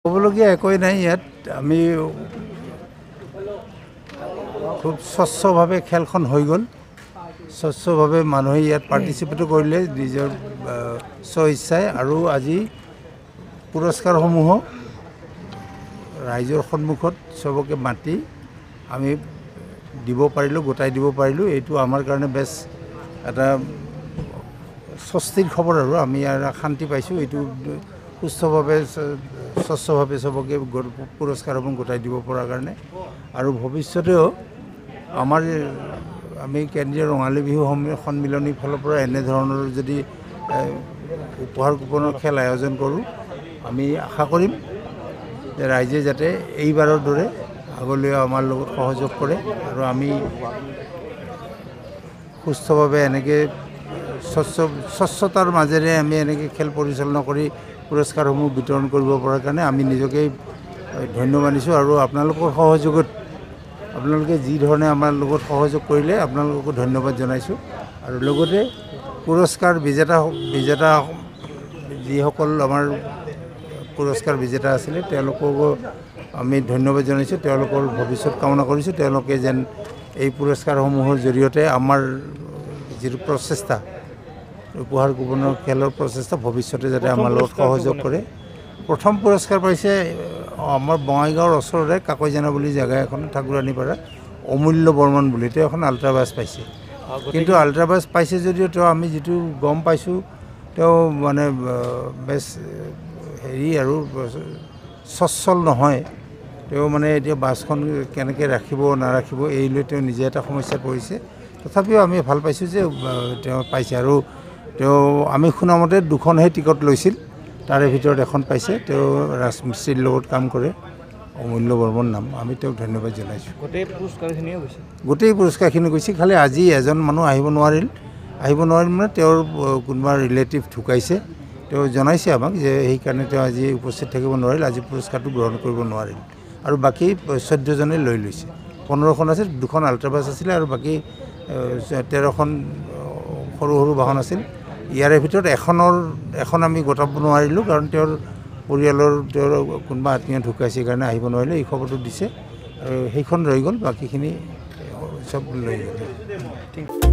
ক'বলগীয়া একোই নাই ইয়াত আমি খুব স্বচ্ছভাৱে খেলখন হৈ গ'ল স্বচ্ছভাৱে মানুহে ইয়াত পাৰ্টিচিপেটো কৰিলে নিজৰ স্বইচ্ছাই আৰু আজি পুৰস্কাৰসমূহ ৰাইজৰ সন্মুখত চবকে মাতি আমি দিব পাৰিলোঁ গোটাই দিব পাৰিলোঁ এইটো আমাৰ কাৰণে বেছ এটা স্বস্তিৰ খবৰ আৰু আমি ইয়াৰ শান্তি পাইছোঁ এইটো সুস্থভাৱে স্বচ্ছভাৱে চবকে পুৰস্কাৰসমূহ গোটাই দিব পৰাৰ কাৰণে আৰু ভৱিষ্যতেও আমি কেন্দ্ৰীয় ৰঙালী বিহু সন্মিলনীৰ ফালৰ পৰা এনেধৰণৰ যদি উপহাৰ কুপনৰ খেল আয়োজন কৰোঁ আমি আশা কৰিম যে ৰাইজে যাতে এইবাৰৰ দৰে আগলৈ আমাৰ লগত সহযোগ কৰে আৰু আমি সুস্থভাৱে এনেকৈ স্বচ্ছতাৰ মাজেৰে আমি এনেকৈ খেল পৰিচালনা কৰি পুৰস্কাৰসমূহ বিতৰণ কৰিব পৰাৰ কাৰণে আমি নিজকে ধন্য মানিছোঁ আৰু আপোনালোকৰ সহযোগত আপোনালোকে যি ধৰণে আমাৰ লগত সহযোগ কৰিলে আপোনালোককো ধন্যবাদ জনাইছোঁ আৰু লগতে পুৰস্কাৰ বিজেতা যিসকল আমাৰ পুৰস্কাৰ বিজেতা আছিলে তেওঁলোককো আমি ধন্যবাদ জনাইছোঁ তেওঁলোকৰ ভৱিষ্যত কামনা কৰিছোঁ তেওঁলোকে যেন এই পুৰস্কাৰসমূহৰ জৰিয়তে আমাৰ যিটো প্ৰচেষ্টা উপহাৰ কুপনৰ খেলৰ প্ৰচেষ্টা ভৱিষ্যতে যাতে আমাৰ লগত সহযোগ কৰে প্ৰথম পুৰস্কাৰ পাইছে আমাৰ বঙাইগাঁৱৰ ওচৰৰে কাকৈজানা বুলি জেগা এখন ঠাকুৰাণীপাৰা অমূল্য বৰ্মন বুলি তেওঁ এখন আল্ট্ৰাবাছ পাইছে কিন্তু আল্ট্ৰাবাছ পাইছে যদিও তেওঁ আমি যিটো গম পাইছোঁ তেওঁ মানে বেছ হেৰি আৰু সচ্ছল নহয় তেওঁ মানে এতিয়া বাছখন কেনেকৈ ৰাখিব নাৰাখিব এই লৈ তেওঁ নিজে এটা সমস্যাত পৰিছে তথাপিও আমি ভাল পাইছোঁ যে তেওঁ পাইছে আৰু তেওঁ আমি শুনামতে দুখনহে টিকট লৈছিল তাৰে ভিতৰত এখন পাইছে তেওঁ ৰাজমিস্ত্ৰীৰ লগত কাম কৰে অমূল্য বৰ্মন নাম আমি তেওঁক ধন্যবাদ জনাইছোঁ গোটেই পুৰস্কাৰখিনি গৈছে খালি আজি এজন মানুহ আহিব নোৱাৰিল মানে তেওঁৰ কোনোবা ৰিলেটিভ ঢুকাইছে তেওঁ জনাইছে আমাক যে সেইকাৰণে তেওঁ আজি উপস্থিত থাকিব নোৱাৰিল আজি পুৰস্কাৰটো গ্ৰহণ কৰিব নোৱাৰিল আৰু বাকী 14জনে লৈ লৈছে 15খন আছিল 2খন আল্ট্ৰাবাছ আছিলে আৰু বাকী 13খন সৰু সৰু বাহন আছিল ইয়াৰে ভিতৰত এখন আমি গোটাব নোৱাৰিলোঁ কাৰণ তেওঁৰ পৰিয়ালৰ তেওঁৰ কোনোবা আত্মীয় ঢুকাইছে কাৰণে আহিব নোৱাৰিলে এই খবৰটো দিছে আৰু সেইখন ৰৈ গ'ল বাকীখিনি চব লৈ গ'ল।